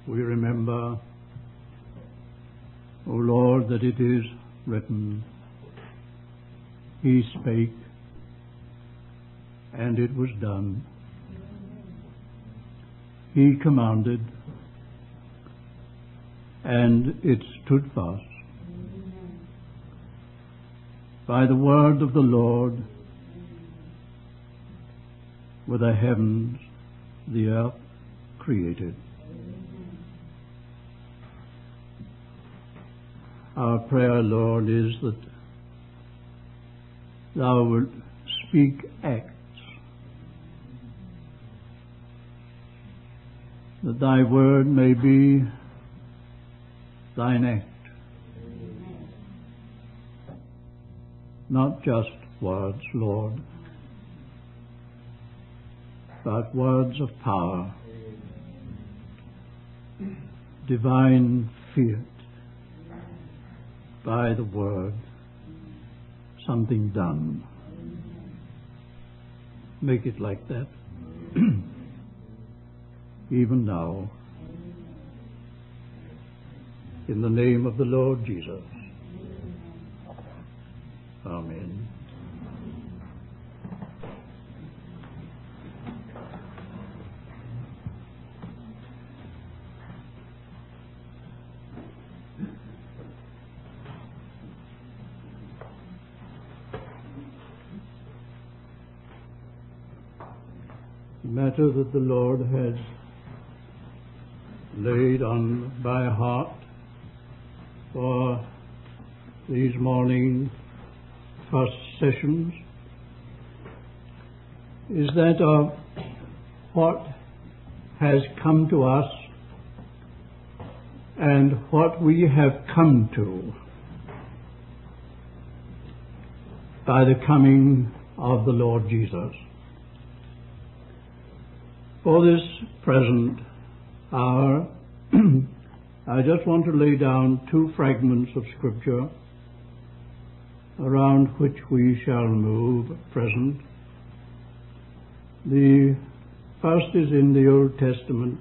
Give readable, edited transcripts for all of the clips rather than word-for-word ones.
we remember, O Lord, that it is written, He spake, and it was done. He commanded, and it stood fast. By the word of the Lord were the heavens, the earth created. Our prayer, Lord, is that Thou wilt speak acts, that Thy word may be Thine act, not just words, Lord, but words of power, divine fiat, by the word, something done. Make it like that, even now, in the name of the Lord Jesus. Amen. The matter that the Lord has laid on my heart for these morning first sessions is that of what has come to us and what we have come to by the coming of the Lord Jesus. For this present hour, I just want to lay down two fragments of Scripture around which we shall move at present. The first is in the Old Testament,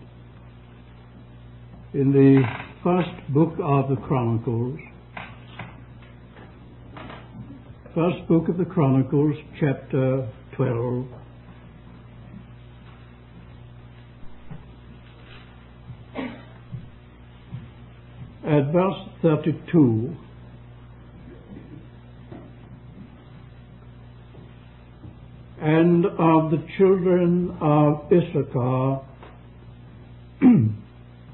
in the first book of the Chronicles. First book of the Chronicles, chapter 12. At verse 32, and of the children of Issachar,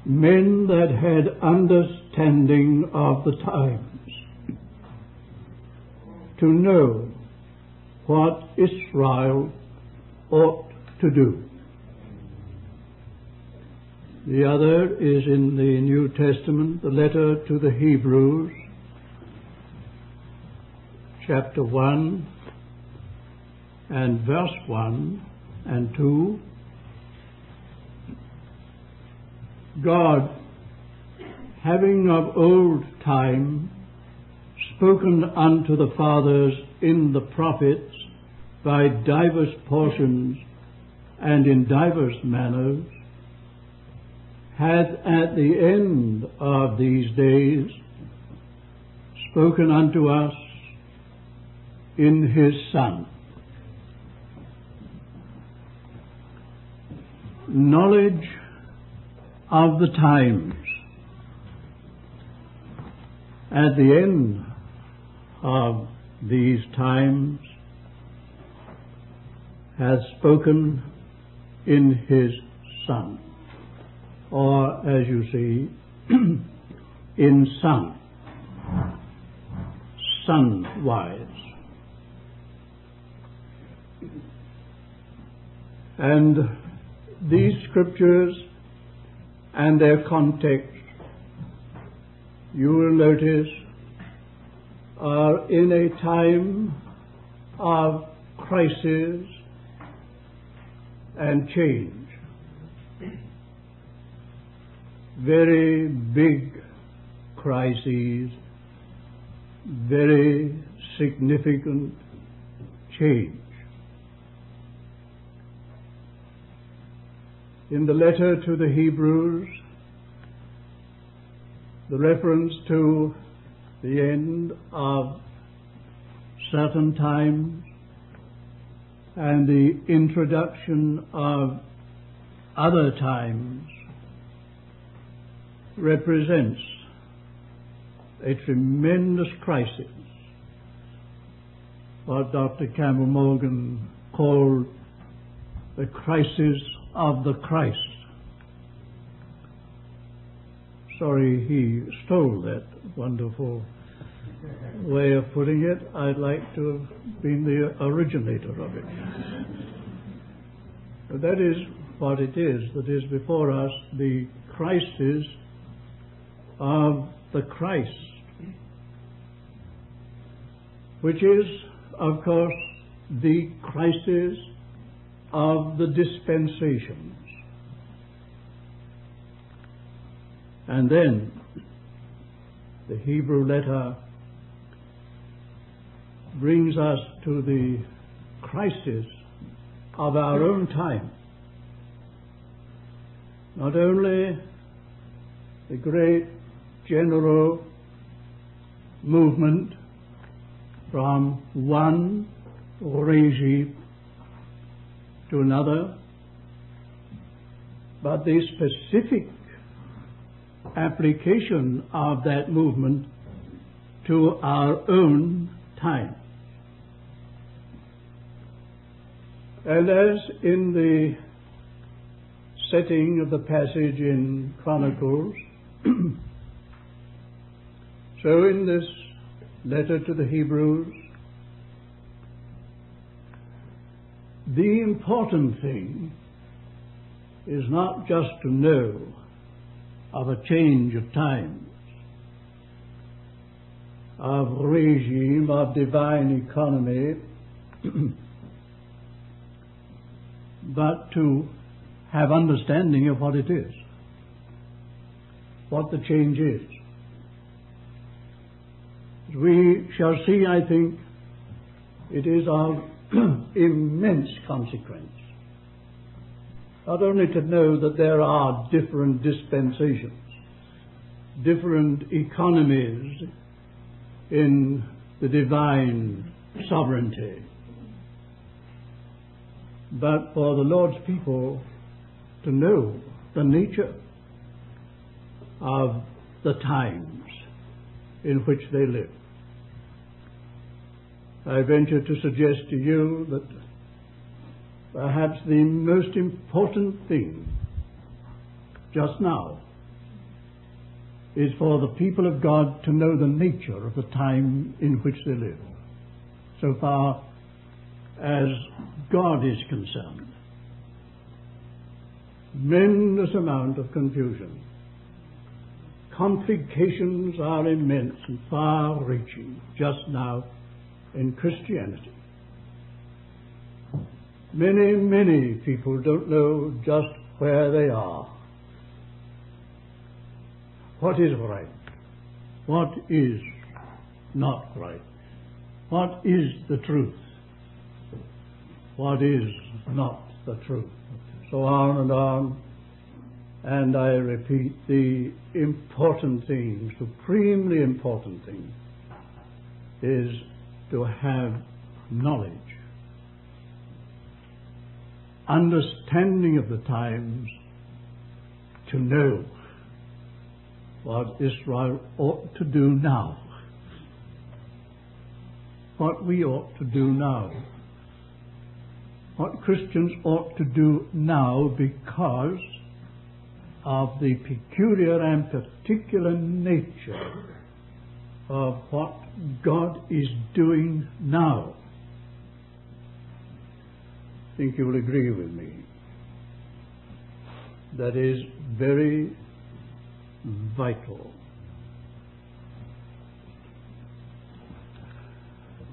men that had understanding of the times, to know what Israel ought to do. The other is in the New Testament, the letter to the Hebrews, chapter 1 and verse 1 and 2. God, having of old time spoken unto the fathers in the prophets by divers portions and in divers manners, hath at the end of these days spoken unto us in His Son. Knowledge of the times at the end of these times hath spoken in His Son. Or, as you see, in Son, Son-wise. And these scriptures and their context, you will notice, are in a time of crisis and change. Very big crises, very significant change. In the letter to the Hebrews, the reference to the end of certain times and the introduction of other times represents a tremendous crisis, what Dr. Campbell Morgan called the crisis of the Christ. Sorry he stole that wonderful way of putting it. I'd like to have been the originator of it. But that is what it is that is before us, the crisis of the Christ, which is, of course, the crisis of the dispensations. And then the Hebrew letter brings us to the crisis of our own time. Not only the great general movement from one regime to another, but the specific application of that movement to our own time. And as in the setting of the passage in Chronicles, so in this letter to the Hebrews, the important thing is not just to know of a change of times, of regime, of divine economy, but to have understanding of what it is, what the change is. As we shall see, I think, it is of immense consequence, not only to know that there are different dispensations, different economies in the divine sovereignty, but for the Lord's people to know the nature of the times in which they live. I venture to suggest to you that perhaps the most important thing just now is for the people of God to know the nature of the time in which they live, so far as God is concerned. Tremendous amount of confusion. Complications are immense and far-reaching just now in Christianity. Many, many people don't know just where they are. What is right? What is not right? What is the truth? What is not the truth? So on and on. And I repeat, the important thing, supremely important thing, is to have knowledge, understanding of the times, to know what Israel ought to do now, what we ought to do now, what Christians ought to do now because of the peculiar and particular nature of what God is doing now. I think you will agree with me. That is very vital.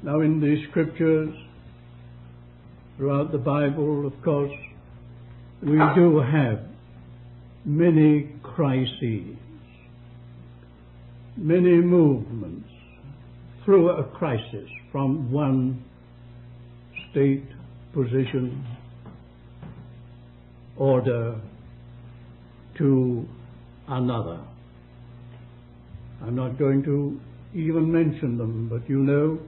Now, in the Scriptures, throughout the Bible, of course, we do have many crises, many movements through a crisis from one state, position, order to another. I'm not going to even mention them, but you know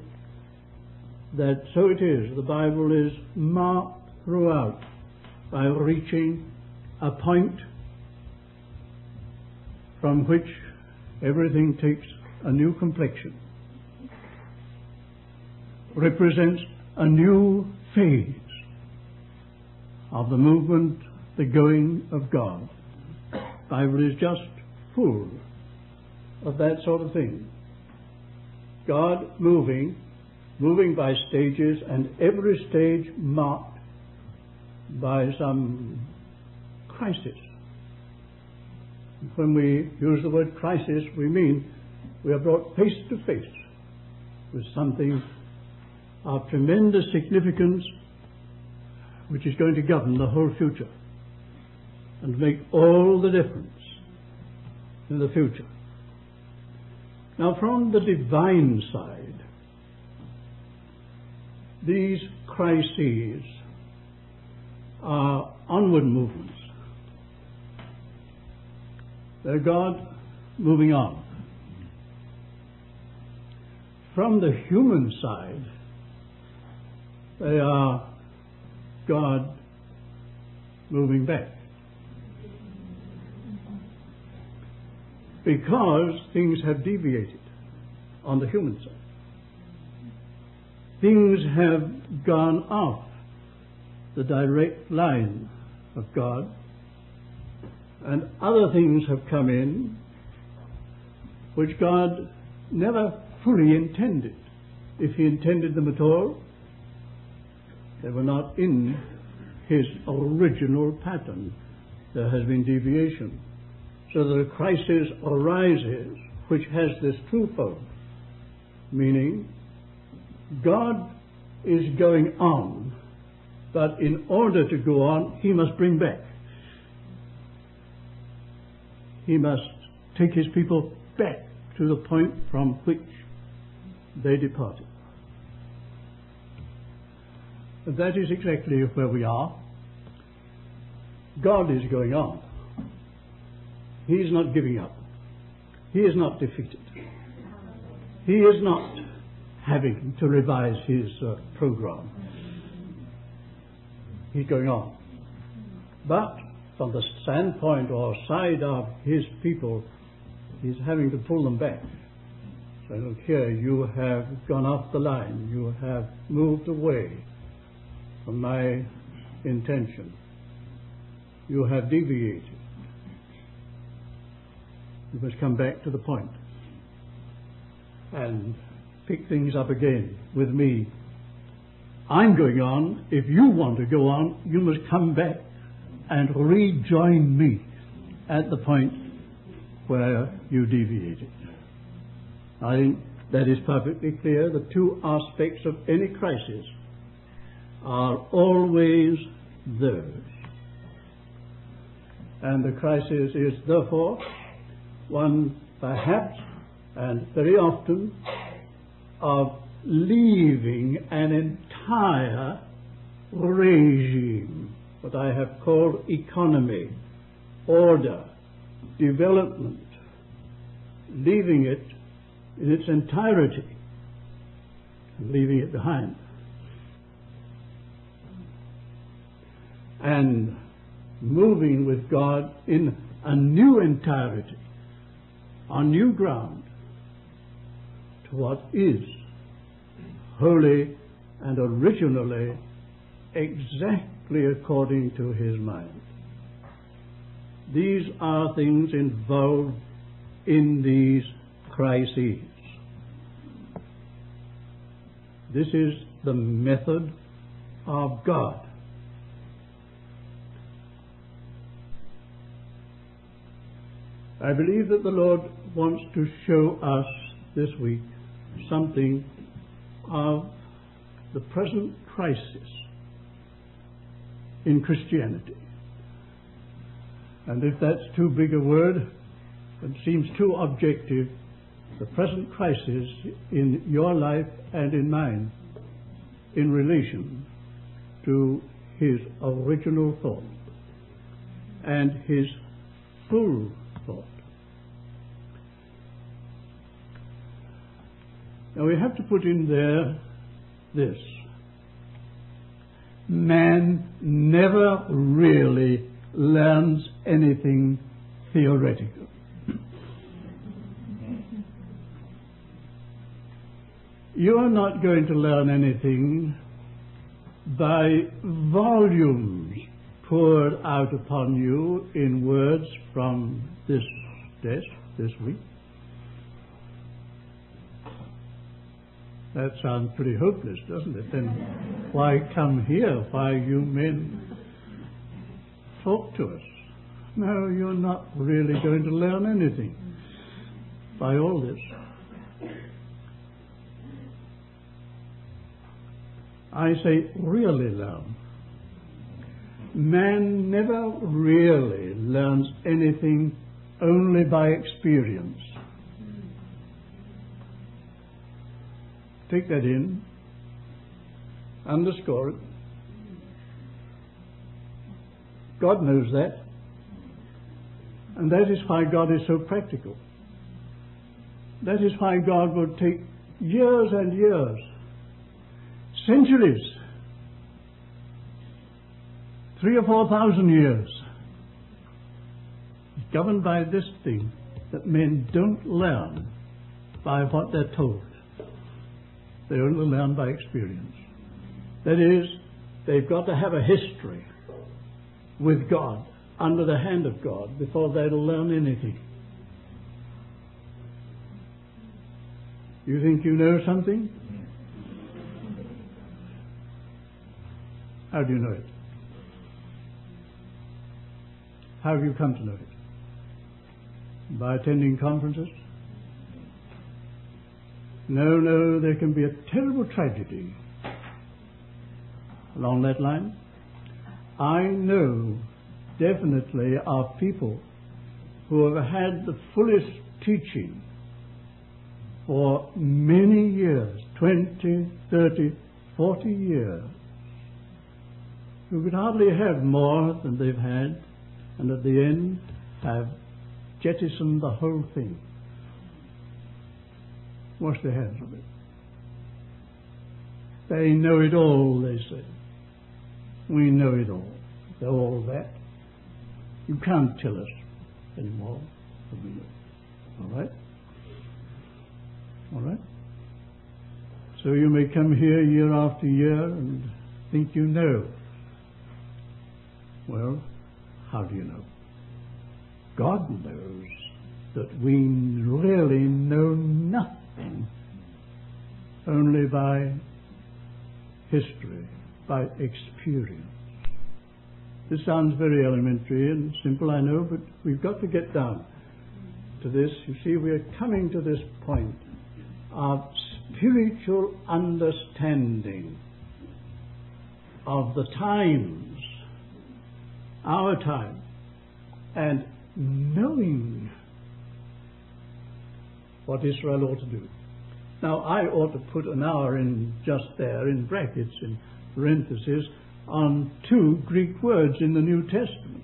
that so it is. The Bible is marked throughout by reaching a point from which everything takes a new complexion, represents a new phase of the movement, the going of God. The Bible is just full of that sort of thing. God moving by stages, and every stage marked by some crisis. When we use the word crisis, we mean we are brought face to face with something of tremendous significance which is going to govern the whole future and make all the difference in the future. Now, from the divine side, these crises are onward movements. They're God moving on. From the human side, they are God moving back. Because things have deviated on the human side. Things have gone off the direct line of God, and other things have come in which God never fully intended. If He intended them at all, they were not in His original pattern. There has been deviation. So that a crisis arises which has this twofold, meaning God is going on, but in order to go on, He must bring back. He must take His people back to the point from which they departed. And that is exactly where we are. God is going on. He is not giving up. He is not defeated. He is not having to revise His program. He's going on. But from the standpoint or side of His people, He's having to pull them back. So look here, you have gone off the line. You have moved away from my intention. You have deviated. You must come back to the point and pick things up again with me. I'm going on. If you want to go on, you must come back and rejoin me at the point where you deviated. I think that is perfectly clear. The two aspects of any crisis are always theirs. And the crisis is therefore one perhaps and very often of leaving an entire regime, what I have called economy, order, development, leaving it in its entirety and leaving it behind. And moving with God in a new entirety, on new ground, to what is wholly and originally exactly according to His mind. These are things involved in these crises. This is the method of God. I believe that the Lord wants to show us this week something of the present crisis in Christianity. And if that's too big a word, it seems too objective, the present crisis in your life and in mine in relation to His original thought and His full thought. Now we have to put in there this. Man never really learns anything theoretical. You are not going to learn anything by volumes poured out upon you in words from this desk this week. That sounds pretty hopeless, doesn't it? Then why come here? Why you men talk to us? No, you're not really going to learn anything by all this. I say really learn. Man never really learns anything only by experience. Take that in, underscore it. God knows that, and that is why God is so practical. That is why God will take years and years, centuries, 3,000 or 4,000 years, governed by this thing, that men don't learn by what they're told. They only learn by experience. That is, they've got to have a history with God, under the hand of God, before they'll learn anything. You think you know something? How do you know it? How have you come to know it? By attending conferences? No, there can be a terrible tragedy along that line. I know definitely of people who have had the fullest teaching for many years, 20, 30, 40 years, who could hardly have more than they've had, and at the end have jettisoned the whole thing. Wash their hands of it. They know it all, they say. We know it all. They're all that. You can't tell us anymore. All right? All right? So you may come here year after year and think you know. Well, how do you know? God knows that we really know nothing only by history, by experience. This sounds very elementary and simple, I know, but we've got to get down to this. You see, we are coming to this point of spiritual understanding of the times, our time, and knowing what Israel ought to do. Now, I ought to put an hour in just there, in brackets, in parentheses, on 2 Greek words in the New Testament.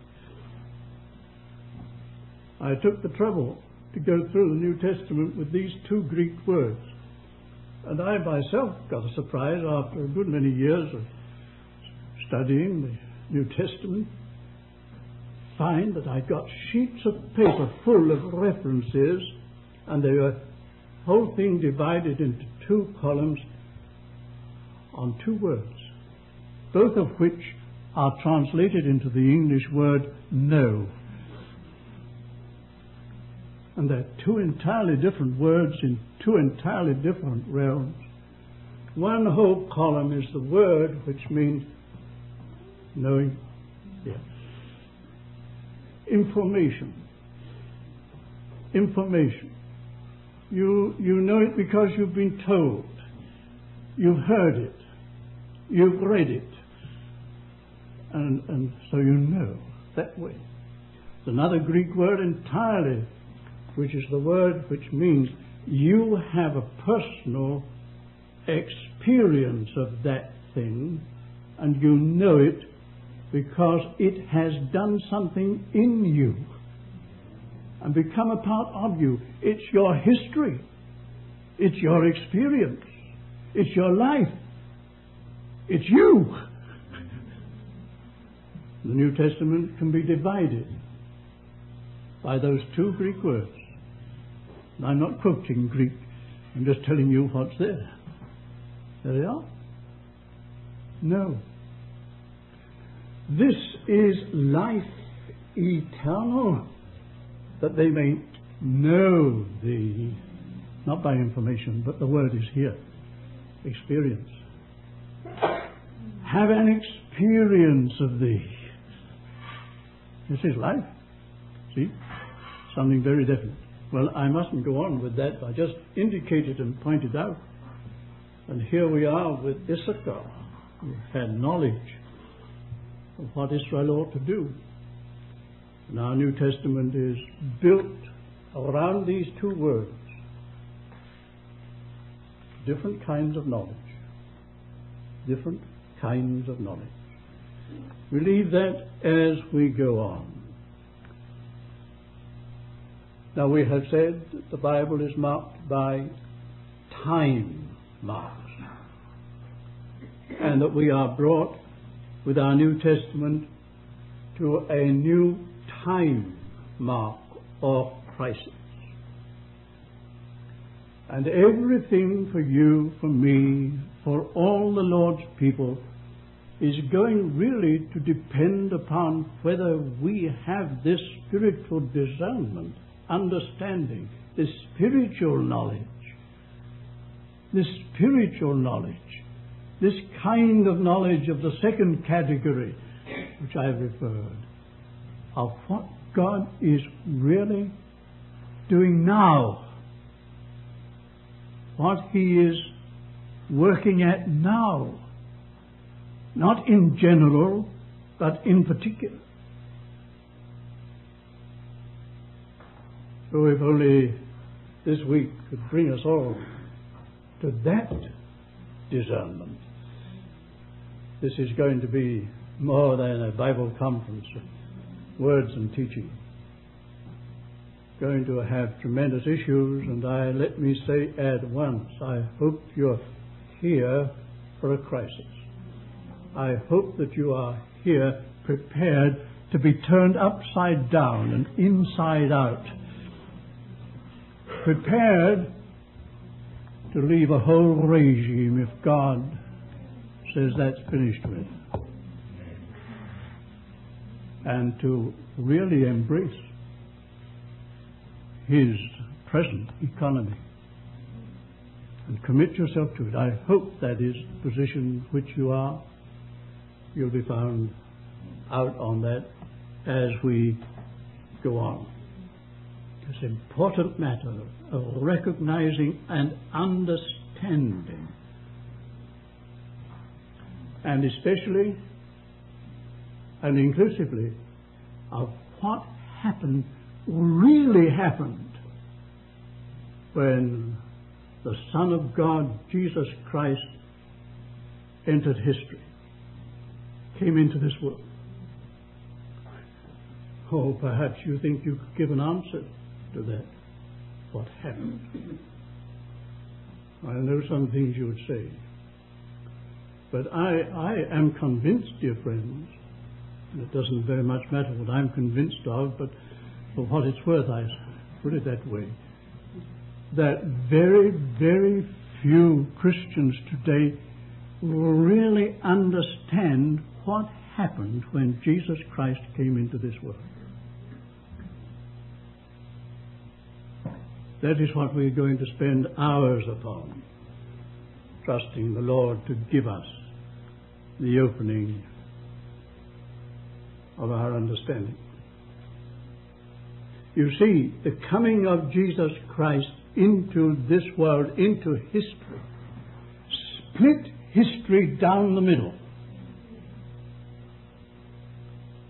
I took the trouble to go through the New Testament with these 2 Greek words. And I myself got a surprise after a good many years of studying the New Testament, find that I got sheets of paper full of references, and they were whole thing divided into 2 columns on 2 words, both of which are translated into the English word know. And they're 2 entirely different words in 2 entirely different realms. One whole column is the word which means knowing. Yeah. Information. You know it because you've been told. You've heard it. You've read it. And so you know that way. There's another Greek word entirely, which is the word which means you have a personal experience of that thing, and you know it because it has done something in you. and become a part of you. It's your history. It's your experience. It's your life. It's you. The New Testament can be divided by those two Greek words. And I'm not quoting Greek. I'm just telling you what's there. There they are. No. This is life eternal, that they may know thee, not by information, but the word is here. Experience. Have an experience of thee. This is life. See? Something very definite. Well, I mustn't go on with that. I just indicated and pointed out. And here we are with Issachar, who had knowledge of what Israel ought to do. And our New Testament is built around these two words. Different kinds of knowledge. Different kinds of knowledge. We leave that as we go on. Now, we have said that the Bible is marked by time marks, and that we are brought with our New Testament to a new time mark or crisis. And everything for you, for me, for all the Lord's people is going really to depend upon whether we have this spiritual discernment, understanding, this spiritual knowledge, this kind of knowledge of the second category, which I have referred, of what God is really doing now, what He is working at now, not in general, but in particular. So if only this week could bring us all to that discernment. This is going to be more than a Bible conference of words and teaching. Going to have tremendous issues, and let me say at once, I hope you're here for a crisis. I hope that you are here prepared to be turned upside down and inside out. Prepared to leave a whole regime if God says that's finished with. And to really embrace His present economy and commit yourself to it. I hope that is the position which you are. You'll be found out on that as we go on. It's an important matter of recognizing and understanding, and especially and inclusively of what happened, really happened, when the Son of God, Jesus Christ, entered history, came into this world. Oh, perhaps you think you could give an answer to that. What happened? I know some things you would say. But I am convinced, dear friends, and it doesn't very much matter what I'm convinced of, but for what it's worth, I put it that way, that very, very few Christians today really understand what happened when Jesus Christ came into this world. That is what we're going to spend hours upon, trusting the Lord to give us the opening of our understanding. You see, the coming of Jesus Christ into this world, into history, split history down the middle.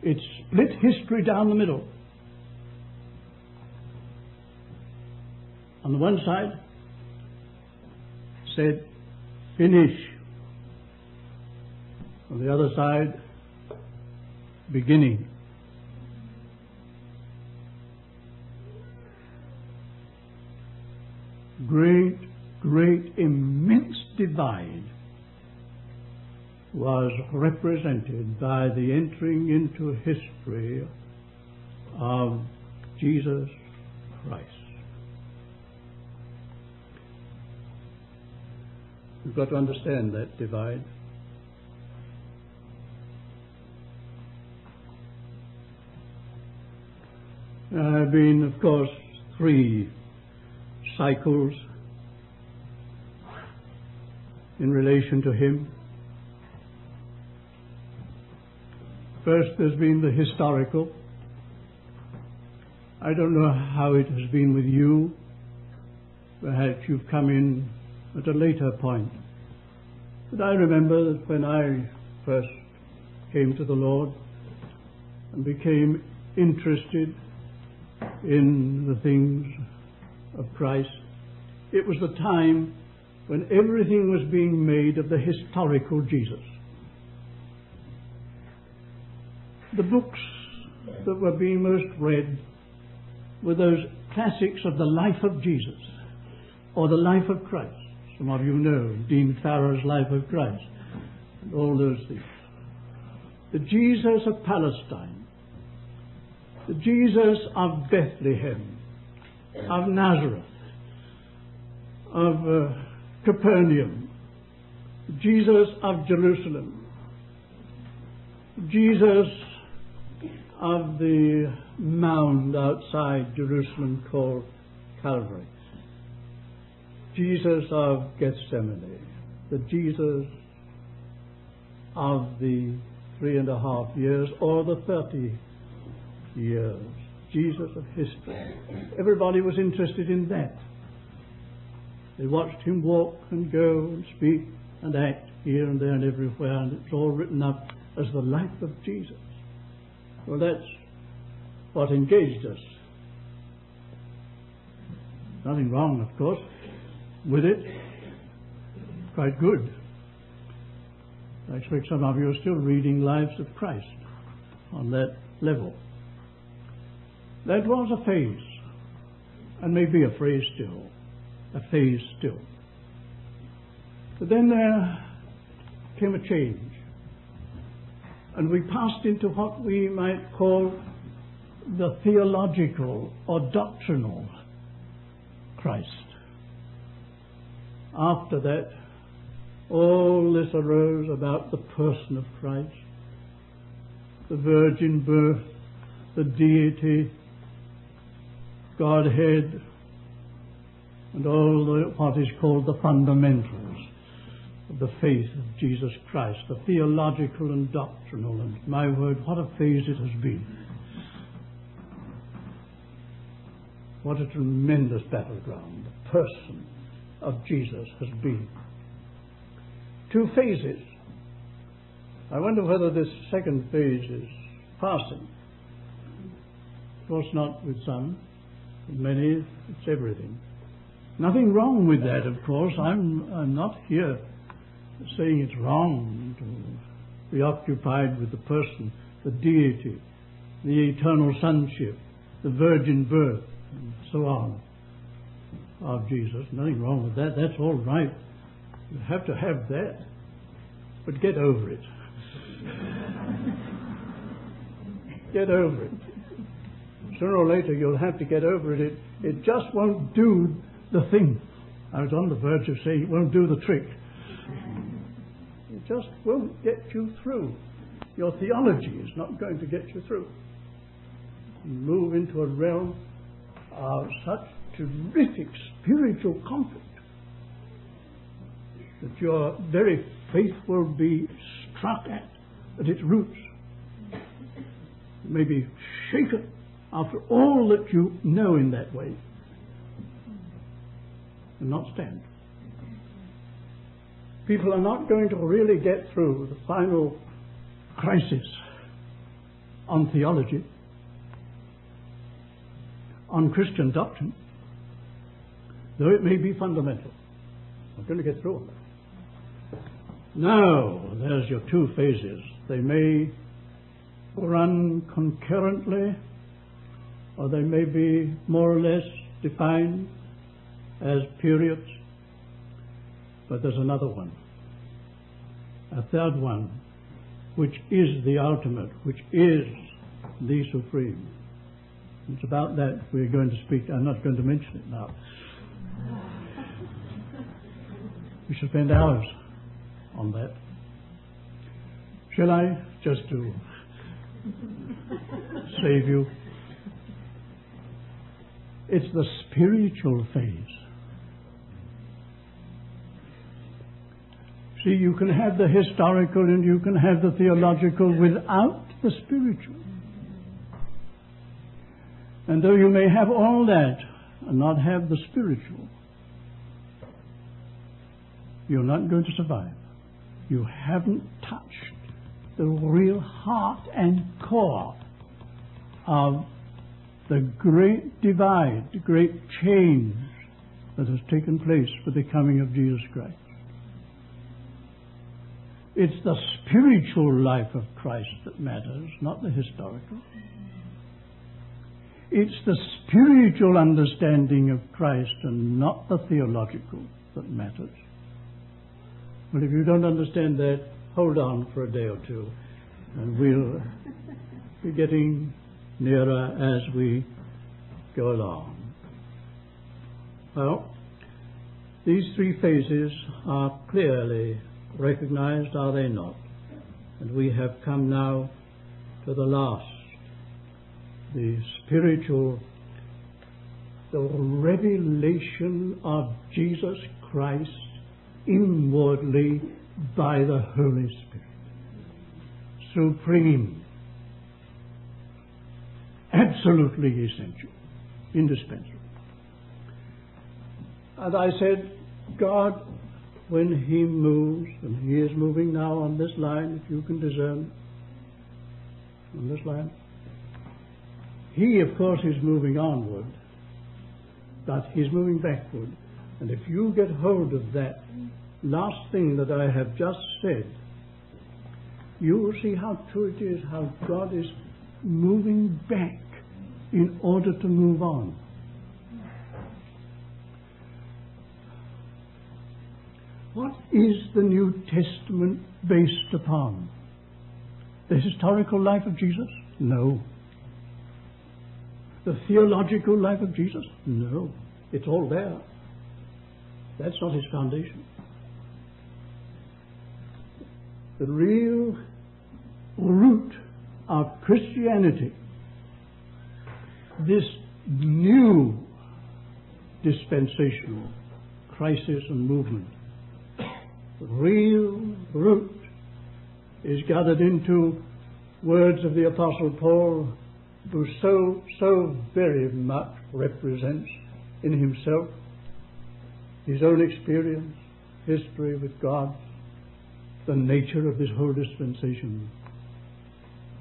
It split history down the middle. On the one side, said, finish. On the other side, beginning. Great, great, immense divide was represented by the entering into history of Jesus Christ. We've got to understand that divide. There have been, of course, 3 cycles in relation to him. First, there's been the historical. I don't know how it has been with you. Perhaps you've come in at a later point. But I remember that when I first came to the Lord and became interested in the things of Christ, it was the time when everything was being made of the historical Jesus. The books that were being most read were those classics of the life of Jesus or the life of Christ. Some of you know Dean Farrar's Life of Christ and all those things. The Jesus of Palestine, the Jesus of Bethlehem, of Nazareth, of Capernaum, Jesus of Jerusalem, Jesus of the mound outside Jerusalem called Calvary, Jesus of Gethsemane, the Jesus of the 3.5 years or the 30 years, Jesus of history. Everybody was interested in that. They watched him walk and go and speak and act here and there and everywhere, and it's all written up as the life of Jesus. Well, that's what engaged us. Nothing wrong, of course, with it. Quite good. I expect some of you are still reading Lives of Christ on that level. That was a phase, and maybe a phase still. But then there came a change, and we passed into what we might call the theological or doctrinal Christ. After that, all this arose about the person of Christ, the virgin birth, the deity, Godhead, and all what is called the fundamentals of the faith of Jesus Christ, the theological and doctrinal. And my word, what a phase it has been. What a tremendous battleground the person of Jesus has been. 2 phases. I wonder whether this second phase is passing. Of course not with some. With many, it's everything. Nothing wrong with that, of course. I'm not here saying it's wrong to be occupied with the person, the deity, the eternal sonship, the virgin birth, and so on of Jesus. Nothing wrong with that. That's all right. You have to have that. But get over it. Get over it. Sooner or later you'll have to get over it. It just won't do the thing. I was on the verge of saying it won't do the trick. It just won't get you through. Your theology is not going to get you through. You move into a realm of such terrific spiritual conflict that your very faith will be struck at its roots. It may be shaken after all that you know in that way, and not stand. People are not going to really get through the final crisis on theology, on Christian doctrine, though it may be fundamental. Not going to get through it. Now, there's your 2 phases. They may run concurrently, or they may be more or less defined as periods. But there's another one, a third one, which is the ultimate, which is the supreme. It's about that we're going to speak. I'm not going to mention it now. We shall spend hours on that. Shall I, just to save you? It's the spiritual phase. See, you can have the historical and you can have the theological without the spiritual. And though you may have all that and not have the spiritual, you're not going to survive. You haven't touched the real heart and core of the great divide, the great change that has taken place with the coming of Jesus Christ. It's the spiritual life of Christ that matters, not the historical. It's the spiritual understanding of Christ and not the theological that matters. Well, if you don't understand that, hold on for a day or two, and we'll be getting nearer as we go along. Well, these three phases are clearly recognized, are they not? And we have come now to the last, the spiritual, the revelation of Jesus Christ inwardly by the Holy Spirit. Supreme. Absolutely essential. Indispensable. And I said, God, when He moves, and He is moving now on this line, if you can discern, on this line, He, of course, is moving onward, but He's moving backward. And if you get hold of that last thing that I have just said, you will see how true it is, how God is moving back in order to move on. What is the New Testament based upon? The historical life of Jesus? No. The theological life of Jesus? No. It's all there. That's not His foundation. The real root of Christianity, this new dispensational crisis and movement, the real root is gathered into words of the Apostle Paul, who so very much represents in himself his own experience, history with God, the nature of this whole dispensation.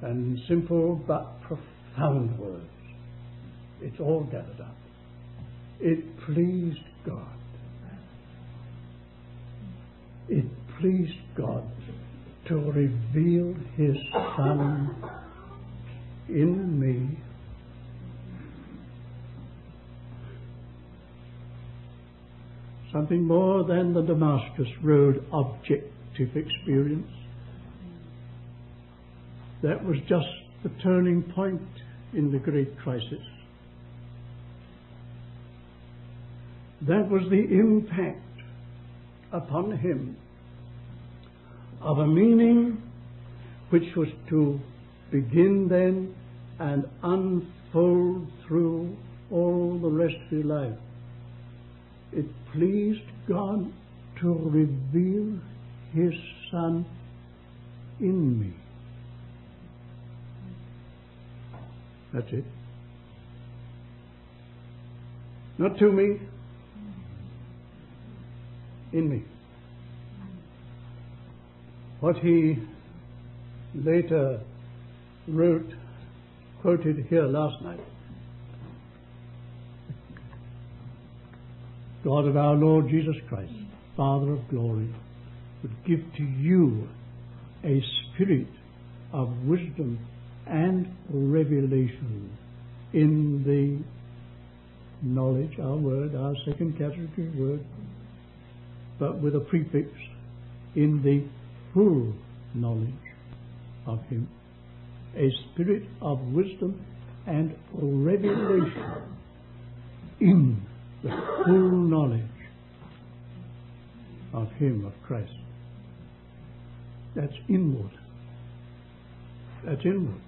And in simple but profound words, it's all gathered up. It pleased God. It pleased God to reveal His Son in me. Something more than the Damascus Road objective experience. That was just the turning point in the great crisis. That was the impact upon him of a meaning which was to begin then and unfold through all the rest of his life. It pleased God to reveal His Son in me. That's it. Not to me, in me. What he later wrote, quoted here last night. God of our Lord Jesus Christ, Father of glory, would give to you a spirit of wisdom and revelation in the knowledge, our word, our second category word, but with a prefix, in the full knowledge of Him. A spirit of wisdom and revelation in the full knowledge of Him, of Christ. That's inward. That's inward.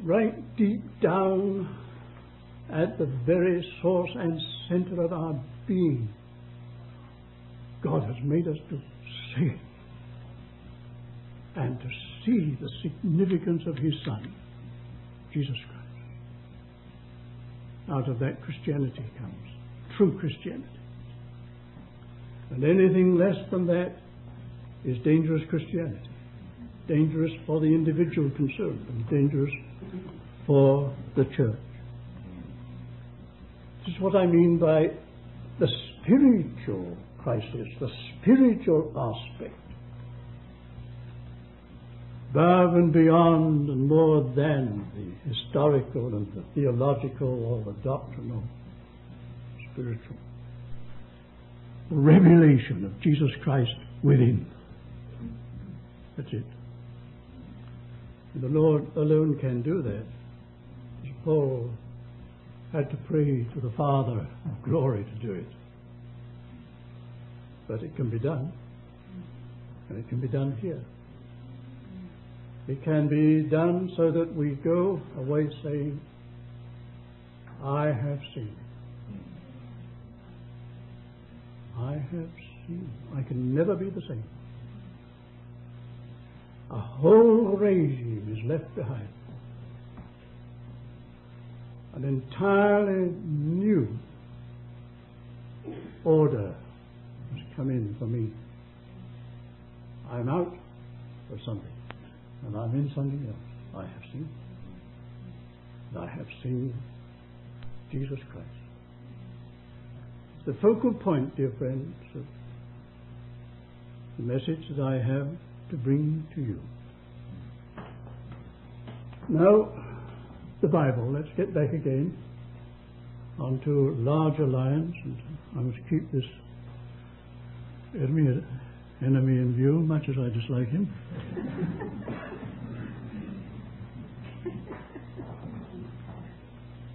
Right deep down at the very source and center of our being, God has made us to see and to see the significance of His Son, Jesus Christ. Out of that Christianity comes true Christianity. And anything less than that is dangerous Christianity. Dangerous for the individual concerned and dangerous for the church. This is what I mean by the spiritual crisis, the spiritual aspect. Above and beyond and more than the historical and the theological or the doctrinal, spiritual revelation of Jesus Christ within. That's it. And the Lord alone can do that. As Paul had to pray to the Father of glory to do it. But it can be done. And it can be done here. It can be done so that we go away saying, I have seen. I have seen. I can never be the same. A whole regime is left behind. An entirely new order has come in for me. I'm out of something, and I'm in something else. I have seen. And I have seen Jesus Christ. The focal point, dear friends, of the message that I have to bring to you. Now, the Bible, let's get back again onto larger lines, and I must keep this enemy in view, much as I dislike him.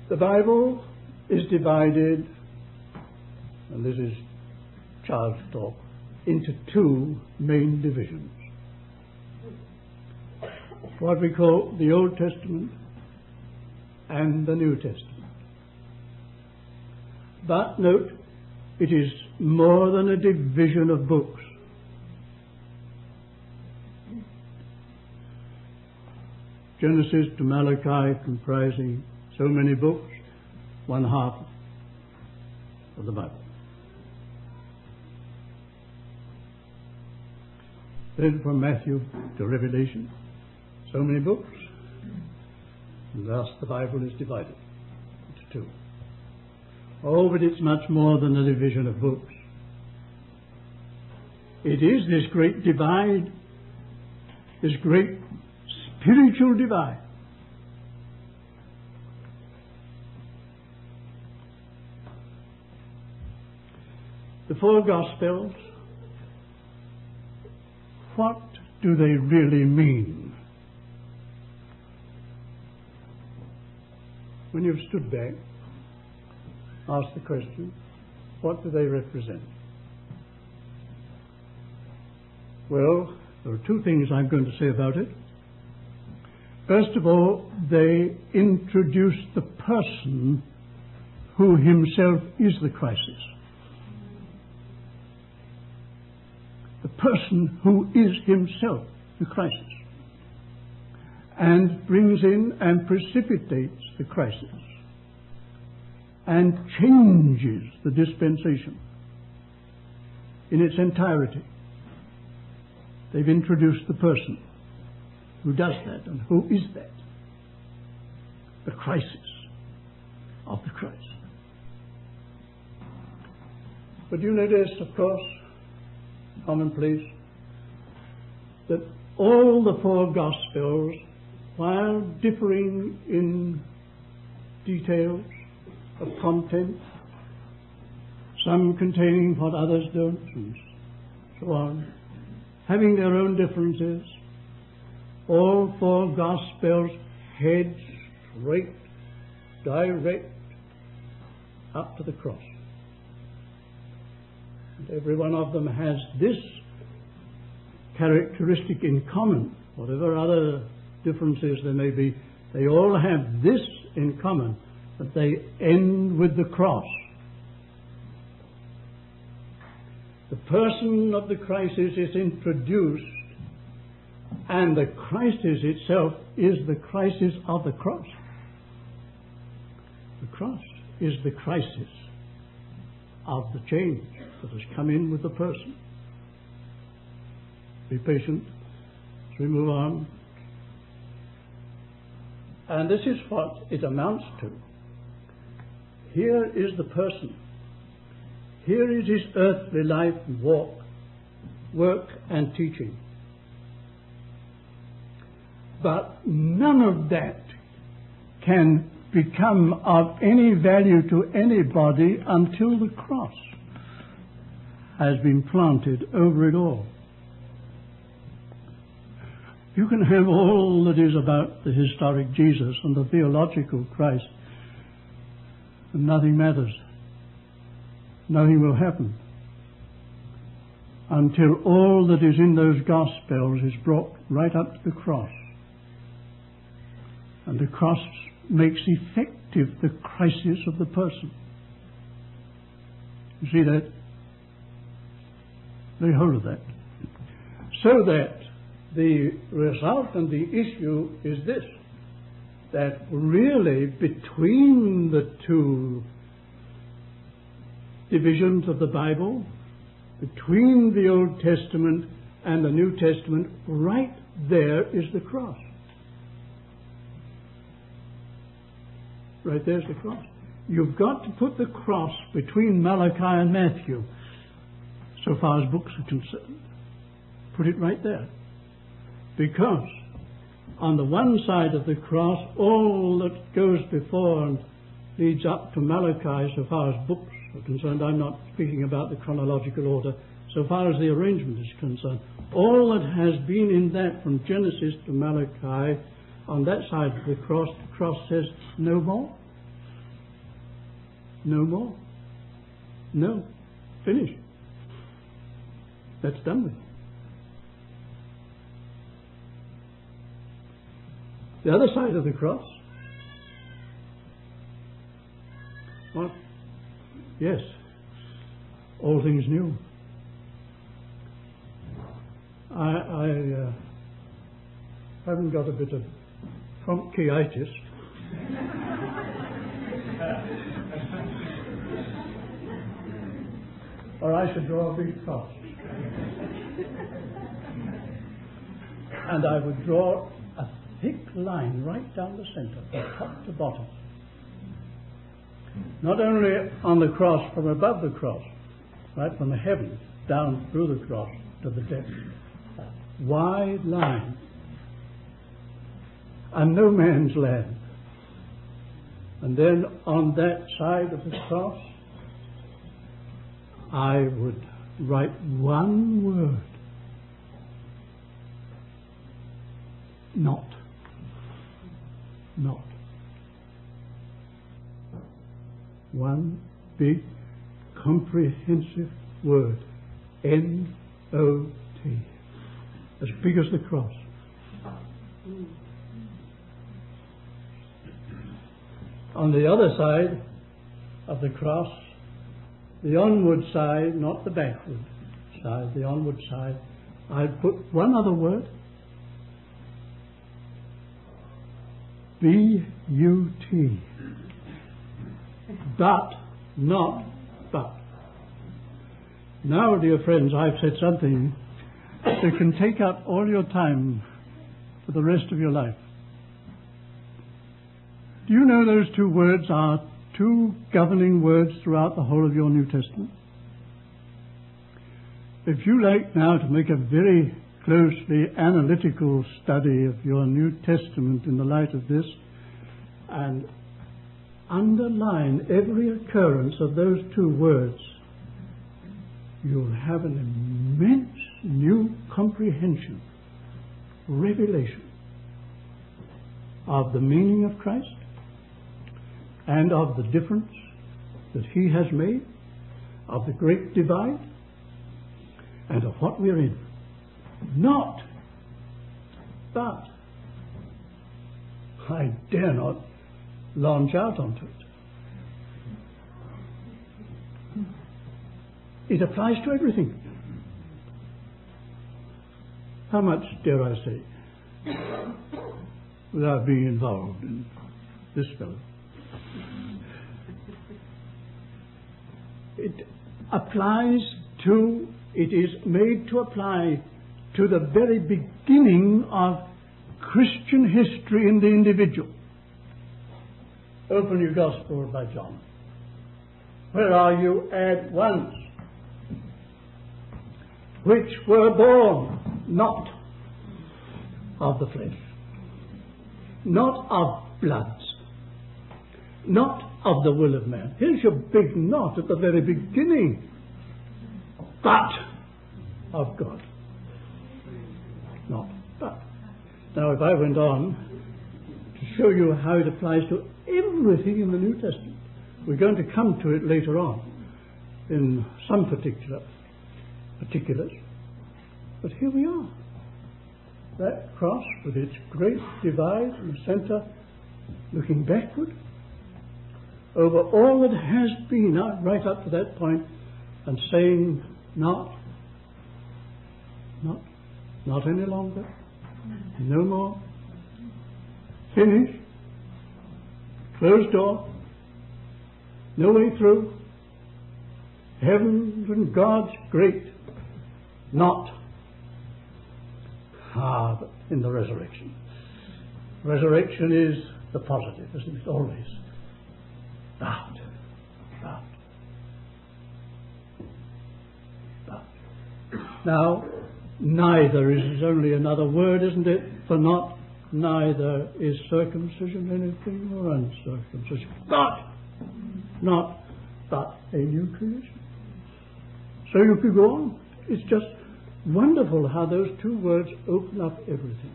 The Bible is divided, and this is child's talk, into two main divisions. What we call the Old Testament and the New Testament. But note, it is more than a division of books. Genesis to Malachi comprising so many books, one half of the Bible. Then from Matthew to Revelation, so many books, and thus the Bible is divided into two. Oh, but it's much more than a division of books. It is this great divide, this great spiritual divide. The four Gospels, what do they really mean? When you've stood back, ask the question, what do they represent? Well, there are two things I'm going to say about it. First of all, they introduce the person who himself is the crisis. The person who is himself the crisis, and brings in and precipitates the crisis and changes the dispensation in its entirety. They've introduced the person who does that, and who is that? The crisis of the Christ. But you notice, of course, commonplace, that all the four Gospels, while differing in details of content, some containing what others don't, and so on, having their own differences. All four Gospels head straight, direct, up to the cross. And every one of them has this characteristic in common. Whatever other differences there may be, they all have this in common, that they end with the cross. The person of the crisis is introduced, and the crisis itself is the crisis of the cross. The cross is the crisis of the change that has come in with the person. Be patient as we move on. And this is what it amounts to. Here is the person. Here is his earthly life, walk, work and teaching. But none of that can become of any value to anybody until the cross has been planted over it all. You can have all that is about the historic Jesus and the theological Christ, and nothing matters. Nothing will happen until all that is in those Gospels is brought right up to the cross. And the cross makes effective the crisis of the person. You see that? Lay hold of that. So that the result and the issue is this, that really between the two divisions of the Bible, between the Old Testament and the New Testament, right there is the cross. Right there's the cross. You've got to put the cross between Malachi and Matthew, so far as books are concerned. Put it right there. Because on the one side of the cross, all that goes before and leads up to Malachi, so far as books are concerned, I'm not speaking about the chronological order, so far as the arrangement is concerned, all that has been in that from Genesis to Malachi, on that side of the cross says, no more. No more. No. Finished. That's done with. The other side of the cross. What? Yes. All things new. I haven't got a bit of bronchitis. Or I should draw a big cross. And I would draw a thick line right down the center, from top to bottom. Not only on the cross, from above the cross, right from the heavens down through the cross to the depths. A wide line. And no man's land. And then on that side of the cross, I would write one word. Not. Not. One big, comprehensive word. N-O-T. As big as the cross. On the other side of the cross, the onward side, not the backward side, the onward side, I'd put one other word. B-U-T. But, not but. Now, dear friends, I've said something that can take up all your time for the rest of your life. Do you know those two words are two governing words throughout the whole of your New Testament? If you like now to make a very closely analytical study of your New Testament in the light of this, and underline every occurrence of those two words you'll have an immense new comprehension, revelation of the meaning of Christ and of the difference that He has made, of the great divide, and of what we're in. Not, but I dare not launch out onto it. It applies to everything. How much dare I say, without being involved in this fellow? It applies to, it is made to apply to the very beginning of Christian history in the individual. Open your Gospel by John. Where are you at once? Which were born not of the flesh, not of bloods, not of the will of man. Here's your big not at the very beginning. But of God. Not but. Now, if I went on to show you how it applies to everything in the New Testament, we're going to come to it later on in some particulars. But here we are. That cross with its great divide in the center, looking backward over all that has been right up to that point, and saying not any longer, no more, finished, closed door, no way through, heaven and God's great not. But in the resurrection. Resurrection is the positive, isn't it? Always. But. Now, neither is only another word, isn't it? For not, neither is circumcision anything or uncircumcision. But a new creation. So you could go on. It's just wonderful how those two words open up everything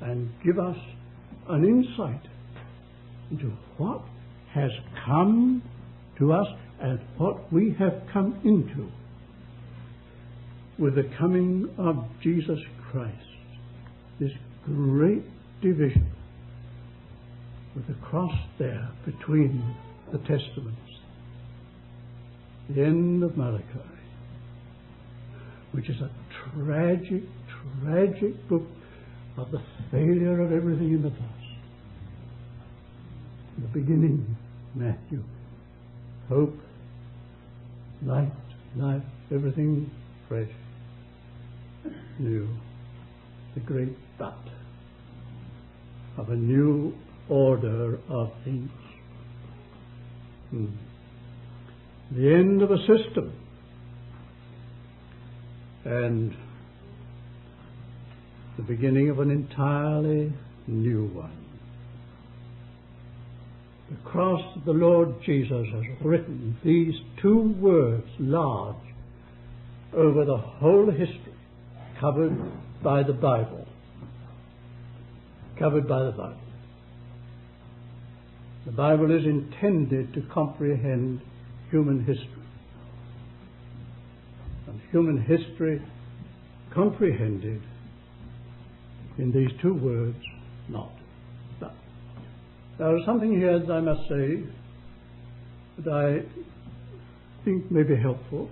and give us an insight into what has come to us and what we have come into with the coming of Jesus Christ. This great division with the cross there between the testaments. The end of Malachi, which is a tragic, tragic book of the failure of everything in the past. In the beginning, Matthew, hope, light, life, everything fresh, new. The great but of a new order of things. The end of a system. And the beginning of an entirely new one. The cross of the Lord Jesus has written these two words large over the whole history, covered by the Bible. Covered by the Bible. The Bible is intended to comprehend human history. And human history comprehended in these two words, not. But. There is something here that I must say that I think may be helpful.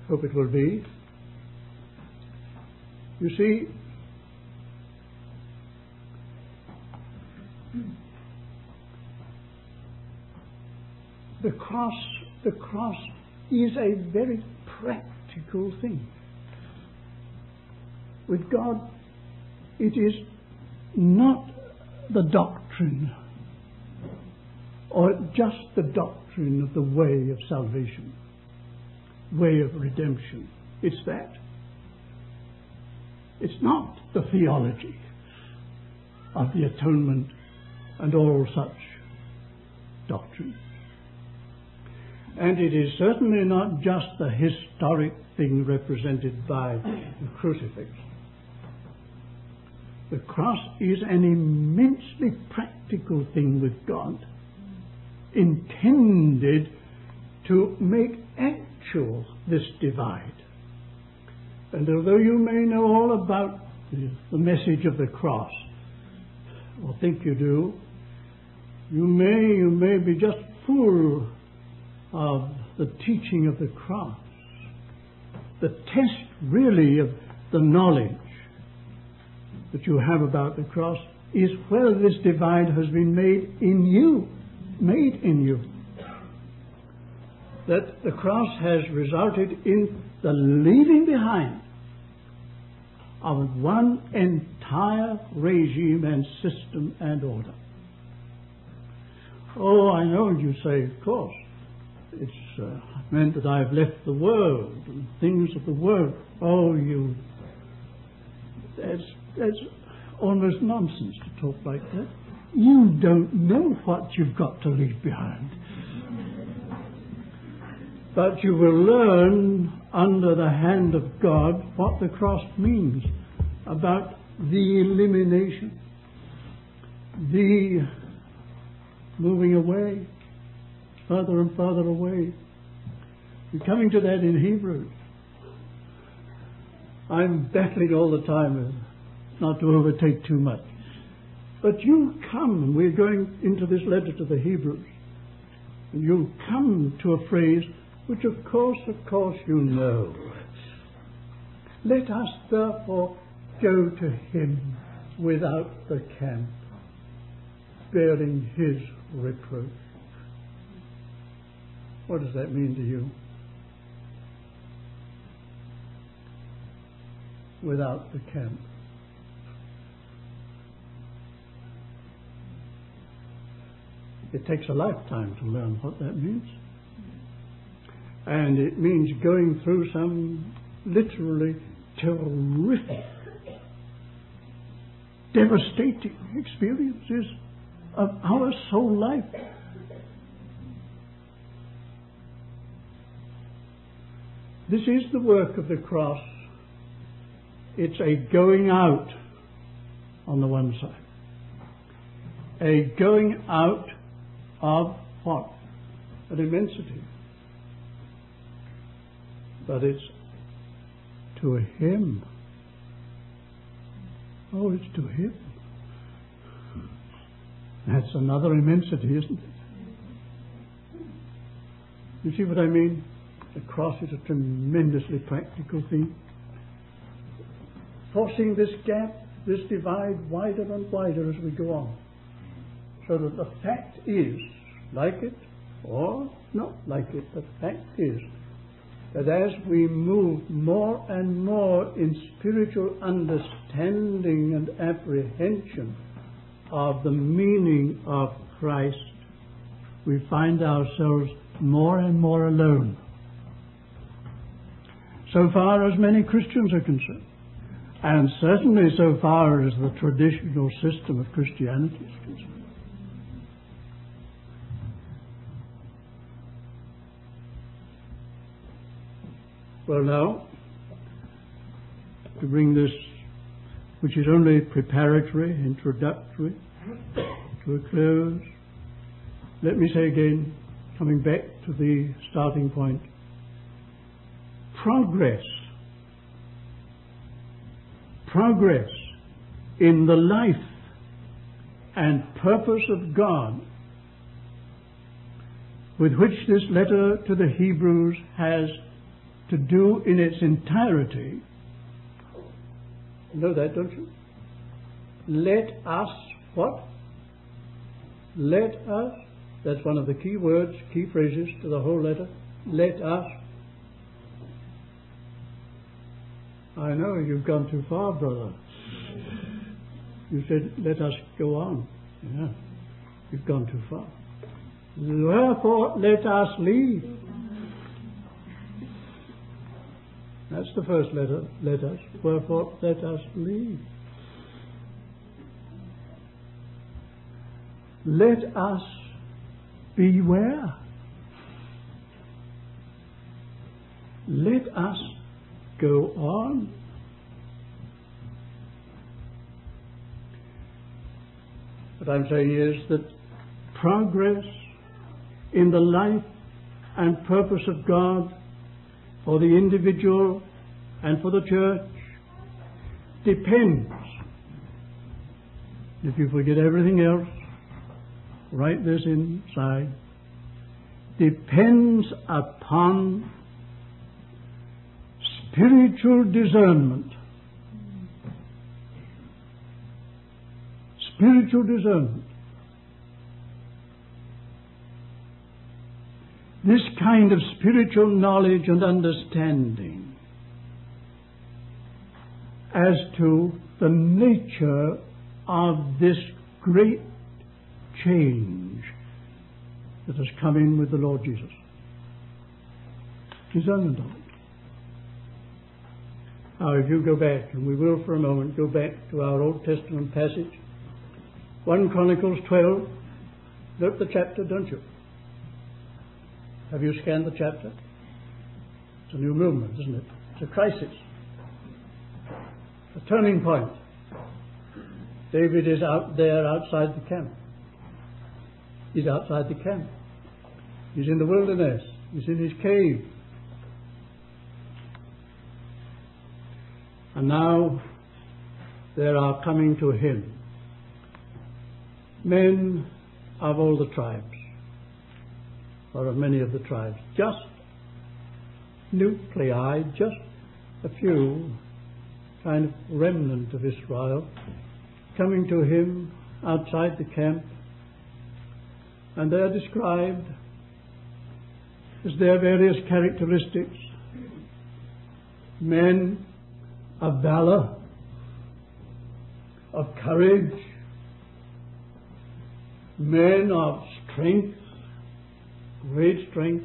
Hope it will be. You see, the cross is a very practical thing. With God, it is not the doctrine or just the doctrine of the way of salvation, way of redemption. It's that. It's not the theology of the atonement and all such doctrines. And it is certainly not just the historic thing represented by the crucifix. The cross is an immensely practical thing with God, intended to make actual this divide. And although you may know all about the message of the cross, or think you do, you may be just full of the teaching of the cross. The test really of the knowledge that you have about the cross is whether this divide has been made in you. That the cross has resulted in the leaving behind of one entire regime and system and order. Oh, I know you say, of course, it's meant that I've left the world and things of the world. Oh, that's almost nonsense to talk like that. You don't know what you've got to leave behind. But you will learn under the hand of God what the cross means about the elimination, the moving away, further and further away. We're coming to that in Hebrews. I'm battling all the time not to overtake too much. But you'll come, we're going into this letter to the Hebrews, and you'll come to a phrase which of course you know. Let us therefore go to him without the camp, bearing his reproof. What does that mean to you? Without the camp. It takes a lifetime to learn what that means. And it means going through some literally terrific, devastating experiences of our soul life. This is the work of the cross. It's a going out on the one side. A going out of what? An immensity. But it's to him. Oh, it's to him. That's another immensity, isn't it? You see what I mean? The cross is a tremendously practical thing. Forcing this gap, this divide, wider and wider as we go on. So that the fact is, like it or not like it, the fact is that as we move more and more in spiritual understanding and apprehension of the meaning of Christ, we find ourselves more and more alone. So far as many Christians are concerned, and certainly so far as the traditional system of Christianity is concerned. Well, now, to bring this, which is only preparatory, introductory, to a close, let me say again, coming back to the starting point, progress in the life and purpose of God with which this letter to the Hebrews has to do in its entirety. You know that, don't you? Let us, what? Let us, that's one of the key words, key phrases to the whole letter. Let us. I know you've gone too far, brother. You said, let us go on. Yeah, you've gone too far. Wherefore, let us leave. That's the first letter, let us. Wherefore, let us leave. Let us beware. let us go on. What I'm saying is that progress in the life and purpose of God for the individual and for the church depends, if you forget everything else, write this inside, depends upon spiritual discernment. Spiritual discernment. This kind of spiritual knowledge and understanding as to the nature of this great change that has come in with the Lord Jesus. Discernment of it. Now, if you go back, and we will for a moment, go back to our Old Testament passage, 1 Chronicles 12, look at the chapter, don't you? Have you scanned the chapter? It's a new movement, isn't it? It's a crisis. A turning point. David is out there outside the camp. He's outside the camp. He's in the wilderness. He's in his cave. And now there are coming to him men of all the tribes, or of many of the tribes, just nuclei, just a few, kind of remnant of Israel, coming to him outside the camp, and they are described as their various characteristics: men of valor, of courage, men of strength, great strength,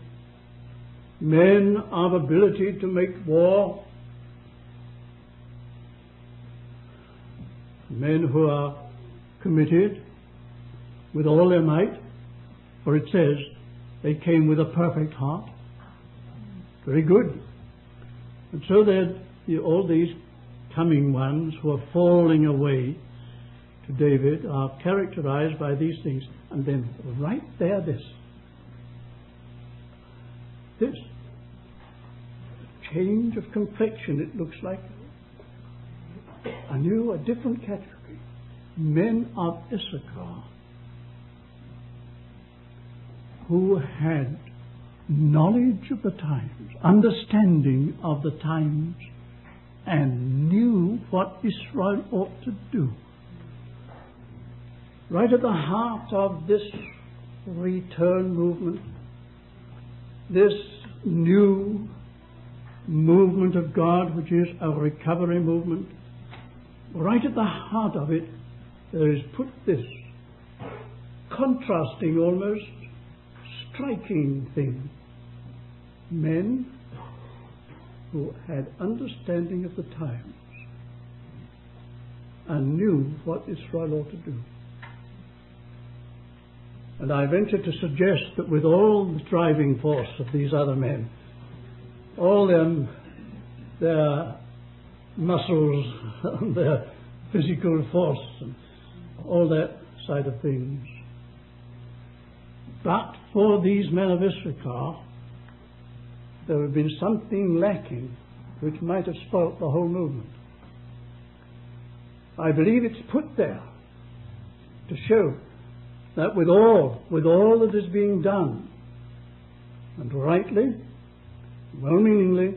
men of ability to make war, men who are committed with all their might, for it says they came with a perfect heart. Very good. And so that all these coming ones who are falling away to David are characterized by these things. And then right there, this change of complexion, it looks like a different category. Men of Issachar who had knowledge of the times, understanding of the times, and knew what Israel ought to do. Right at the heart of this return movement, this new movement of God, which is a recovery movement, right at the heart of it, there is put this contrasting, almost striking thing. Men who had understanding of the times and knew what Israel ought to do. And I venture to suggest that with all the driving force of these other men, all their muscles, their physical force, and all that side of things, but for these men of Issachar, there would have been something lacking which might have spoilt the whole movement. I believe it's put there to show that with all that is being done, and rightly, well-meaningly,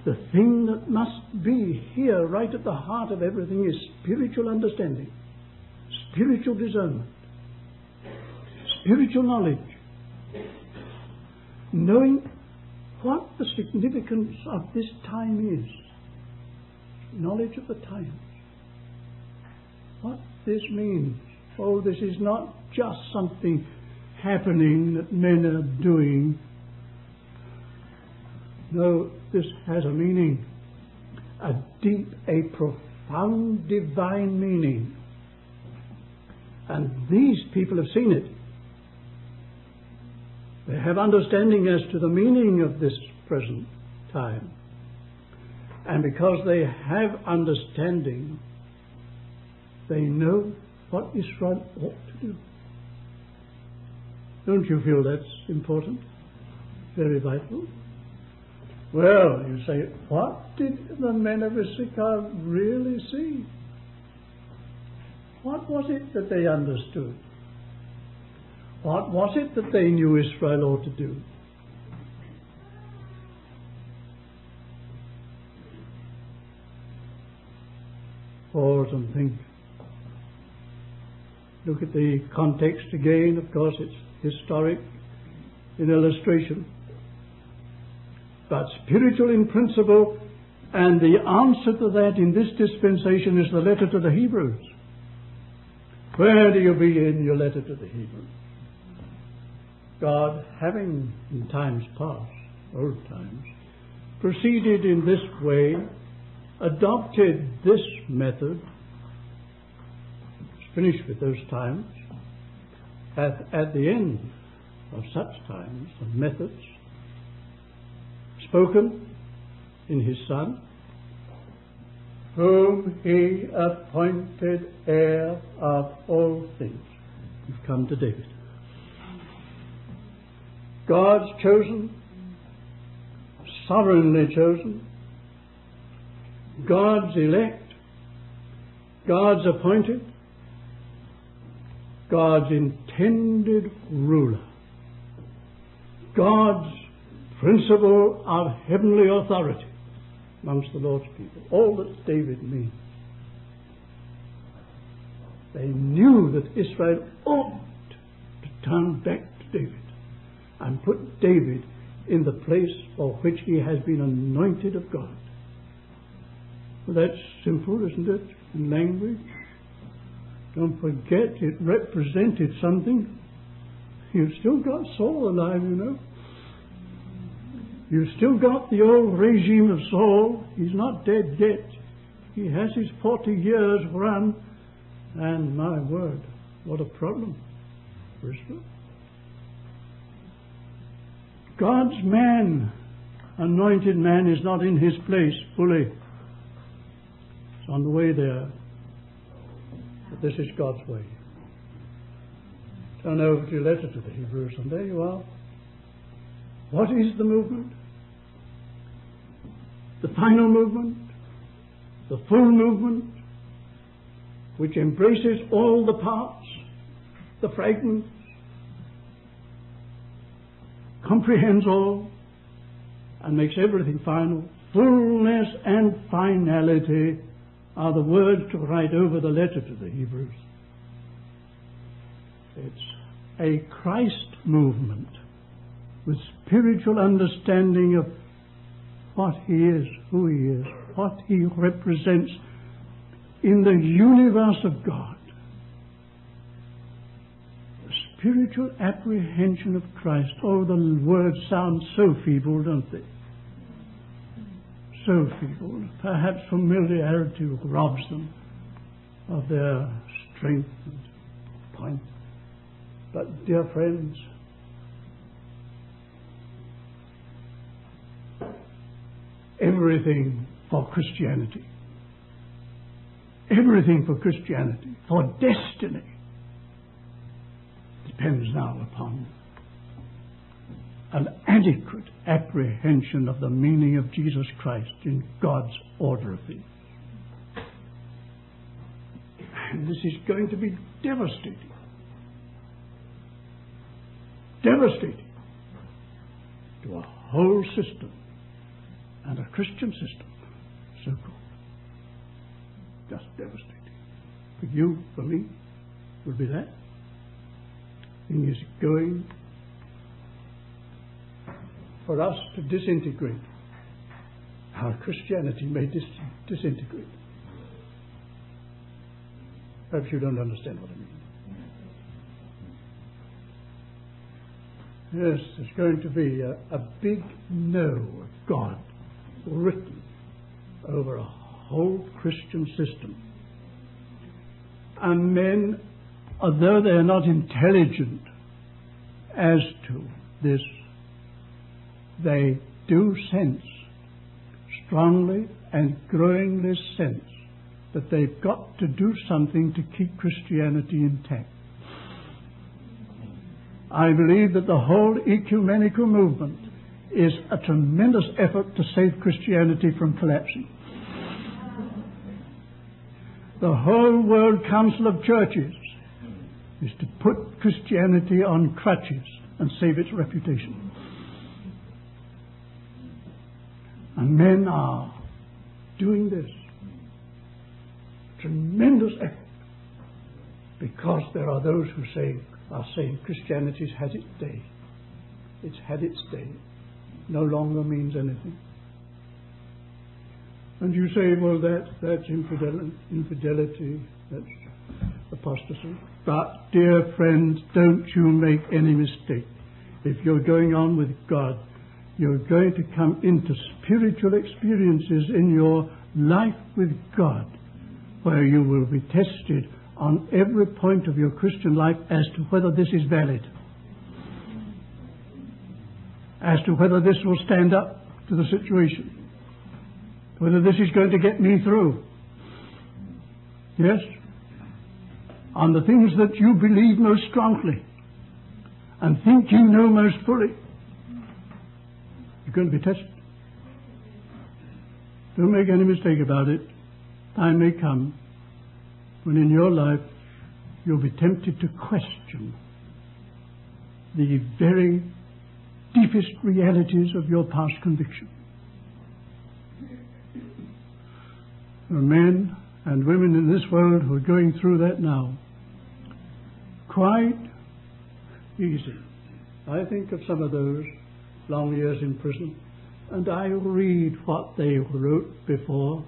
the thing that must be here right at the heart of everything is spiritual understanding, spiritual discernment, spiritual knowledge, knowing what the significance of this time is, knowledge of the times, what this means. Oh, this is not just something happening that men are doing. No, this has a meaning, a deep, a profound divine meaning. And these people have seen it. They have understanding as to the meaning of this present time. And because they have understanding, they know what Israel ought to do. Don't you feel that's important? Very vital? Well, you say, what did the men of Issachar really see? What was it that they understood? What was it that they knew Israel ought to do? Pause and think. Look at the context again. Of course, it's historic in illustration, but spiritual in principle, and the answer to that in this dispensation is the letter to the Hebrews. Where do you begin your letter to the Hebrews? God, having in times past, old times, proceeded in this way, adopted this method, finished with those times, at the end of such times and methods, spoken in His Son, whom He appointed heir of all things. We've come to David. God's chosen, sovereignly chosen, God's elect, God's appointed, God's intended ruler, God's principle of heavenly authority amongst the Lord's people. All that David means. They knew that Israel ought to turn back to David and put David in the place for which he has been anointed of God. Well, that's simple, isn't it, in language? Don't forget, it represented something. You've still got Saul alive, you know. You've still got the old regime of Saul. He's not dead yet. He has his 40 years run. And my word, what a problem for Israel. God's man, anointed man, is not in his place fully. It's on the way there. But this is God's way. Turn over to your letter to the Hebrews, and there you are. What is the movement? The final movement, the full movement, which embraces all the parts, the fragments, comprehends all, and makes everything final. Fullness and finality are the words to write over the letter to the Hebrews. It's a Christ movement with spiritual understanding of what He is, who He is, what He represents in the universe of God. The spiritual apprehension of Christ. Oh, the words sound so feeble, don't they? So feeble. Perhaps familiarity robs them of their strength and point. But, dear friends, everything for Christianity, everything for Christianity, for destiny, depends now upon an adequate apprehension of the meaning of Jesus Christ in God's order of things. And this is going to be devastating. Devastating to a whole system and a Christian system, so-called. Just devastating. For you, for me, will be that. Thing is going for us to disintegrate. Our Christianity may disintegrate. Perhaps you don't understand what I mean. Yes, there's going to be a big no of God written over a whole Christian system. And men, although they're not intelligent as to this, they do sense, strongly and growingly sense, that they've got to do something to keep Christianity intact. I believe that the whole ecumenical movement is a tremendous effort to save Christianity from collapsing. The whole World Council of Churches is to put Christianity on crutches and save its reputation. And men are doing this. Tremendous effort. Because there are those who are saying Christianity's had its day. It's had its day. No longer means anything. And you say, well, that's infidelity, that's apostasy. But, dear friends, don't you make any mistake. If you're going on with God, you're going to come into spiritual experiences in your life with God, where you will be tested on every point of your Christian life as to whether this is valid, as to whether this will stand up to the situation, whether this is going to get me through. Yes? On the things that you believe most strongly and think you know most fully, you're going to be tested. Don't make any mistake about it. Time may come when in your life you'll be tempted to question the very deepest realities of your past conviction. There are men and women in this world who are going through that now. Quite easy. I think of some of those long years in prison, and I read what they wrote before,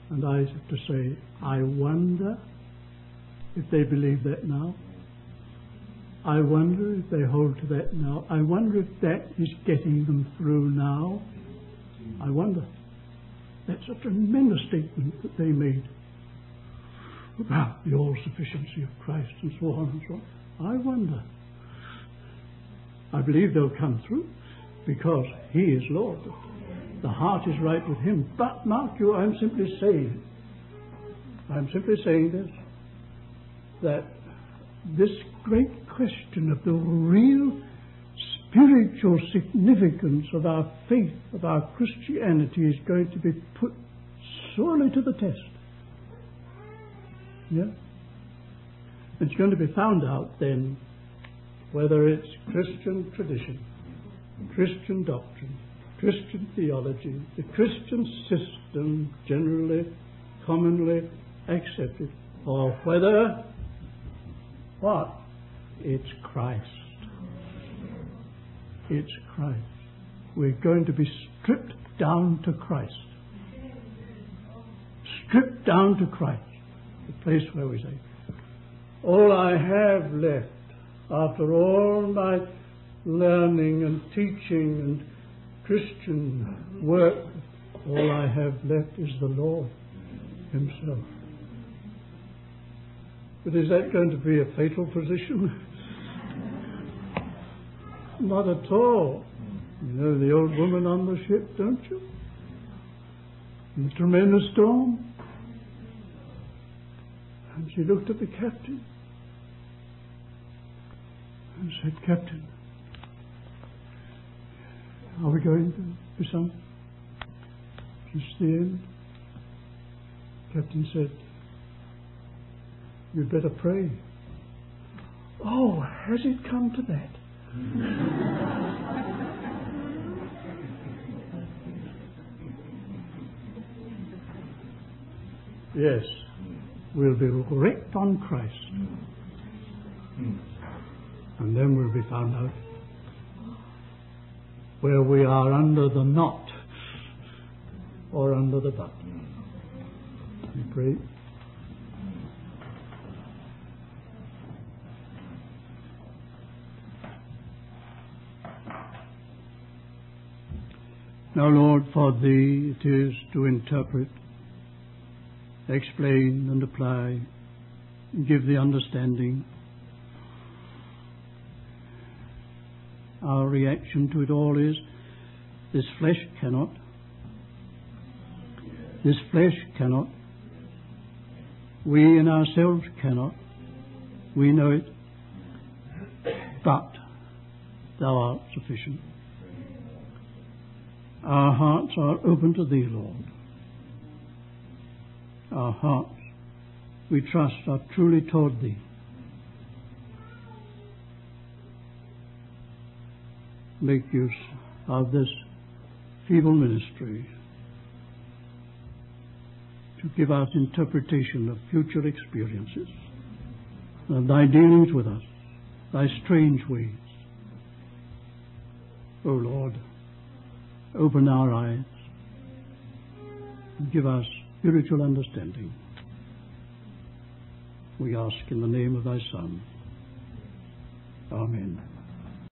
and I have to say, I wonder if they believe that now. I wonder if they hold to that now. I wonder if that is getting them through now. I wonder. That's a tremendous statement that they made about the all-sufficiency of Christ and so on and so on. I wonder. I believe they'll come through because He is Lord. The heart is right with Him. But mark you, I'm simply saying this, that this great question of the real spiritual significance of our faith, of our Christianity, is going to be put sorely to the test. Yeah? It's going to be found out then whether it's Christian tradition, Christian doctrine, Christian theology, the Christian system generally, commonly accepted, or whether, what? It's Christ. It's Christ. We're going to be stripped down to Christ. Stripped down to Christ. The place where we say, all I have left, after all my learning and teaching and Christian work, all I have left is the Lord Himself. But is that going to be a fatal position? Not at all. You know the old woman on the ship, don't you? In the tremendous storm. And she looked at the captain and said, Captain, are we going to be sunk? Is this the end? Captain said, you'd better pray. Oh, has it come to that? Yes, we'll be wrecked on Christ. And then we'll be found out where we are under the knot or under the butt. We pray. Now, Lord, for Thee it is to interpret, explain and apply, and give the understanding. our reaction to it all is, this flesh cannot. This flesh cannot. We in ourselves cannot. We know it. But Thou art sufficient. Our hearts are open to Thee, Lord. Our hearts, we trust, are truly toward Thee. Make use of this feeble ministry to give us interpretation of future experiences, of Thy dealings with us, Thy strange ways. O Lord, open our eyes and give us spiritual understanding. We ask in the name of Thy Son. Amen.